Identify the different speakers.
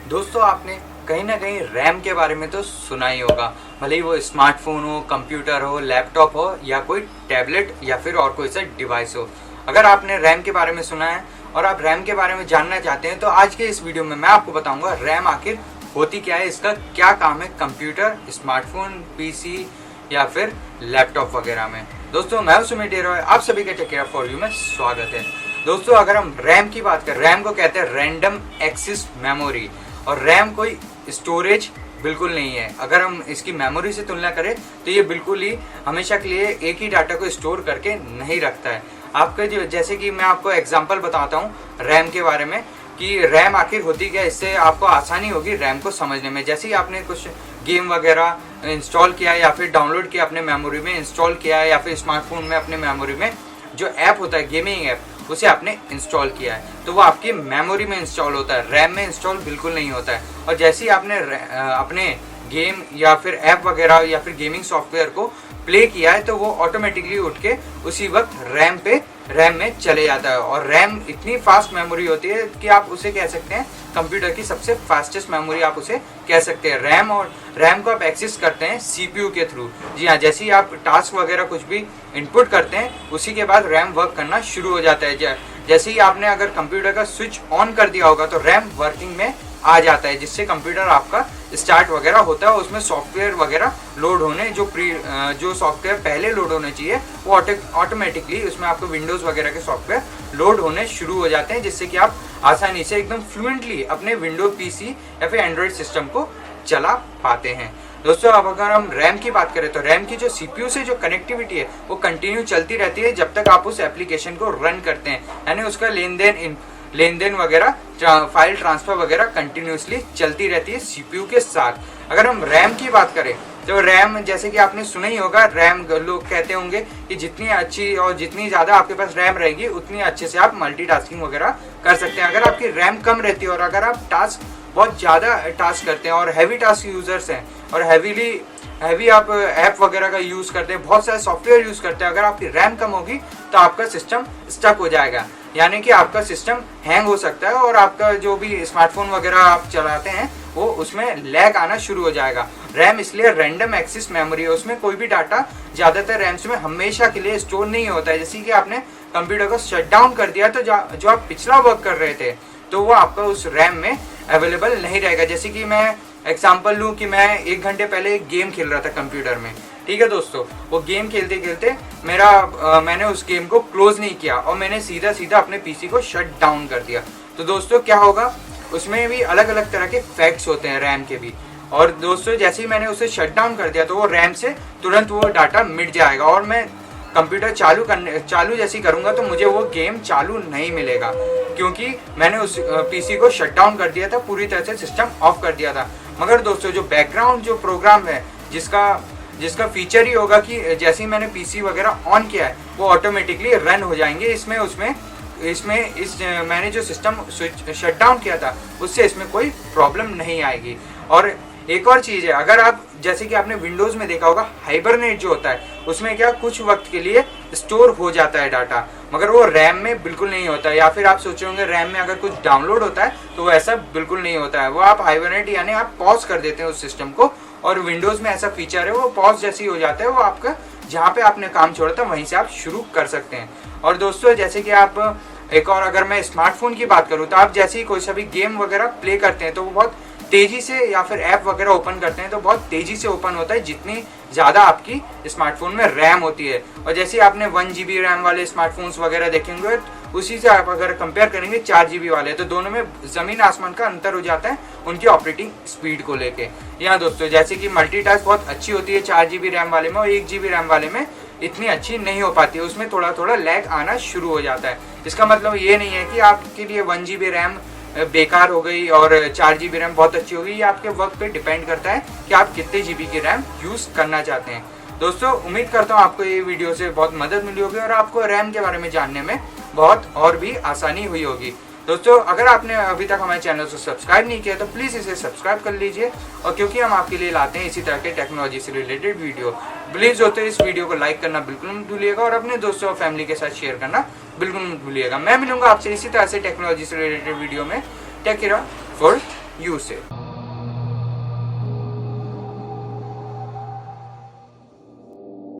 Speaker 1: दोस्तों आपने कहीं ना कहीं रैम के बारे में तो सुना ही होगा, भले ही वो स्मार्टफोन हो, कंप्यूटर हो, लैपटॉप हो या कोई टैबलेट या फिर और कोई सा डिवाइस हो। अगर आपने रैम के बारे में सुना है और आप रैम के बारे में जानना चाहते हैं तो आज के इस वीडियो में मैं आपको बताऊंगा रैम आखिर होती क्या है, इसका क्या काम है कंप्यूटर, स्मार्टफोन, पीसी या फिर लैपटॉप वगैरह में। दोस्तों मैं सुमित डेरोय, आप सभी के टेक केयर फॉर यू में स्वागत है। दोस्तों अगर हम रैम की बात करें, रैम को कहते हैं रैंडम एक्सेस मेमोरी, और रैम कोई स्टोरेज बिल्कुल नहीं है। अगर हम इसकी मेमोरी से तुलना करें तो ये बिल्कुल ही हमेशा के लिए एक ही डाटा को स्टोर करके नहीं रखता है। आपके जो जैसे कि मैं आपको एग्जांपल बताता हूँ रैम के बारे में कि रैम आखिर होती क्या, इससे आपको आसानी होगी रैम को समझने में। जैसे ही आपने कुछ गेम वगैरह इंस्टॉल किया या फिर डाउनलोड किया, अपने मेमोरी में इंस्टॉल किया या फिर स्मार्टफोन में अपने मेमोरी में जो ऐप होता है गेमिंग ऐप, उसे आपने इंस्टॉल किया है तो वो आपकी मेमोरी में इंस्टॉल होता है, रैम में इंस्टॉल बिल्कुल नहीं होता है। और जैसे ही आपने अपने गेम या फिर ऐप वगैरह या फिर गेमिंग सॉफ्टवेयर को प्ले किया है तो वो ऑटोमेटिकली उठ के उसी वक्त रैम में चले जाता है। और रैम इतनी फास्ट मेमोरी होती है कि आप उसे कह सकते हैं कंप्यूटर की सबसे फास्टेस्ट मेमोरी आप उसे कह सकते हैं। रैम को आप एक्सेस करते हैं सीपीयू के थ्रू। जी हाँ, जैसे ही आप टास्क वगैरह कुछ भी इनपुट करते हैं उसी के बाद रैम वर्क करना शुरू हो जाता है। जैसे ही आपने अगर कंप्यूटर का स्विच ऑन कर दिया होगा तो रैम वर्किंग में आ जाता है, जिससे कंप्यूटर आपका स्टार्ट वगैरह होता है। उसमें सॉफ्टवेयर वगैरह लोड होने जो सॉफ्टवेयर पहले लोड होने चाहिए वो ऑटोमेटिकली उसमें आपको विंडोज वगैरह के सॉफ्टवेयर लोड होने शुरू हो जाते हैं, जिससे कि आप आसानी से एकदम फ्लुएंटली अपने विंडो पीसी या फिर एंड्रॉइड सिस्टम को चला पाते हैं। दोस्तों अब अगर हम रैम की बात करें तो रैम की जो सीपीयू से जो कनेक्टिविटी है वो कंटिन्यू चलती रहती है जब तक आप उस एप्लीकेशन को रन करते हैं, यानी उसका लेन देन वगैरह, फाइल ट्रांसफर वगैरह कंटिन्यूसली चलती रहती है सीपीयू के साथ। अगर हम रैम की बात करें तो रैम, जैसे कि आपने सुना ही होगा, रैम लोग कहते होंगे कि जितनी अच्छी और जितनी ज़्यादा आपके पास रैम रहेगी उतनी अच्छे से आप मल्टीटास्किंग वगैरह कर सकते हैं। अगर आपकी रैम कम रहती है और अगर आप बहुत ज़्यादा टास्क करते हैं और हैवी टास्क यूजर्स हैं और हैवी आप ऐप वगैरह का यूज़ करते हैं, बहुत सारे सॉफ्टवेयर यूज़ करते हैं, अगर आपकी रैम कम होगी तो आपका सिस्टम स्टक हो जाएगा, यानी कि आपका सिस्टम हैंग हो सकता है और आपका जो भी स्मार्टफोन वगैरह आप चलाते हैं वो उसमें लैग आना शुरू हो जाएगा। रैम इसलिए रैंडम एक्सेस मेमोरी है, उसमें कोई भी डाटा ज़्यादातर रैम्स में हमेशा के लिए स्टोर नहीं होता है। जैसे कि आपने कंप्यूटर को शट डाउन कर दिया तो जो आप पिछला वर्क कर रहे थे तो वो आपका उस रैम में अवेलेबल नहीं रहेगा। जैसे कि मैं एग्जाम्पल लूँ कि मैं 1 घंटे पहले एक गेम खेल रहा था कंप्यूटर में, ठीक है दोस्तों। वो गेम खेलते खेलते मैंने उस गेम को क्लोज नहीं किया और मैंने सीधा अपने पीसी को शट डाउन कर दिया। तो दोस्तों क्या होगा, उसमें भी अलग अलग तरह के फैक्ट्स होते हैं रैम के भी। और दोस्तों जैसे ही मैंने उसे शट डाउन कर दिया तो वो रैम से तुरंत वो डाटा मिट जाएगा और मैं कंप्यूटर चालू जैसी करूँगा तो मुझे वो गेम चालू नहीं मिलेगा, क्योंकि मैंने उस पीसी को शट डाउन कर दिया था, पूरी तरह से सिस्टम ऑफ कर दिया था। मगर दोस्तों जो बैकग्राउंड जो प्रोग्राम है जिसका फीचर ही होगा कि जैसे ही मैंने पीसी वगैरह ऑन किया है वो ऑटोमेटिकली रन हो जाएंगे। मैंने जो सिस्टम स्विच शट डाउन किया था उससे इसमें कोई प्रॉब्लम नहीं आएगी। और एक और चीज़ है, अगर आप जैसे कि आपने विंडोज़ में देखा होगा हाइबरनेट जो होता है उसमें क्या कुछ वक्त के लिए स्टोर हो जाता है डाटा, मगर वो रैम में बिल्कुल नहीं होता है। या फिर आप सोच रहे होंगे रैम में अगर कुछ डाउनलोड होता है तो वो ऐसा बिल्कुल नहीं होता है। वो आप हाइबरनेट यानी आप पॉज कर देते हैं उस सिस्टम को, और विंडोज़ में ऐसा फीचर है वो पॉज जैसे ही हो जाता है, वो आपका जहाँ पे आपने काम छोड़ा था वहीं से आप शुरू कर सकते हैं। और दोस्तों जैसे कि आप एक और अगर मैं स्मार्टफोन की बात करूँ तो आप जैसे ही कोई सा भी गेम वगैरह प्ले करते हैं तो वो बहुत तेजी से, या फिर ऐप वगैरह ओपन करते हैं तो बहुत तेजी से ओपन होता है जितनी ज़्यादा आपकी स्मार्टफोन में रैम होती है। और जैसे आपने 1 GB रैम वाले स्मार्टफोन्स वगैरह देखेंगे उसी से आप अगर कंपेयर करेंगे 4 GB वाले, तो दोनों में ज़मीन आसमान का अंतर हो जाता है उनकी ऑपरेटिंग स्पीड को लेके। यहाँ दोस्तों जैसे कि मल्टीटास्क बहुत अच्छी होती है 4 GB रैम वाले में और 1 GB रैम वाले में इतनी अच्छी नहीं हो पाती है, उसमें थोड़ा लैग आना शुरू हो जाता है। इसका मतलब ये नहीं है कि आपके लिए 1 GB रैम बेकार हो गई और 4 GB रैम बहुत अच्छी हो गई। ये आपके वर्क पे डिपेंड करता है कि आप कितने GB की रैम यूज़ करना चाहते हैं। दोस्तों उम्मीद करता हूँ आपको ये वीडियो से बहुत मदद मिली होगी और आपको रैम के बारे में जानने में बहुत और भी आसानी हुई होगी। दोस्तों अगर आपने अभी तक हमारे चैनल को सब्सक्राइब नहीं किया तो प्लीज़ इसे सब्सक्राइब कर लीजिए, और क्योंकि हम आपके लिए लाते हैं इसी तरह के टेक्नोलॉजी से रिलेटेड वीडियो। प्लीज़ दोस्तों इस वीडियो को लाइक करना बिल्कुल मत भूलिएगा और अपने दोस्तों और फैमिली के साथ शेयर करना बिल्कुल मत भूलिएगा। मैं मिलूंगा आपसे इसी तरह से टेक्नोलॉजी से रिलेटेड वीडियो में। Take care for use it.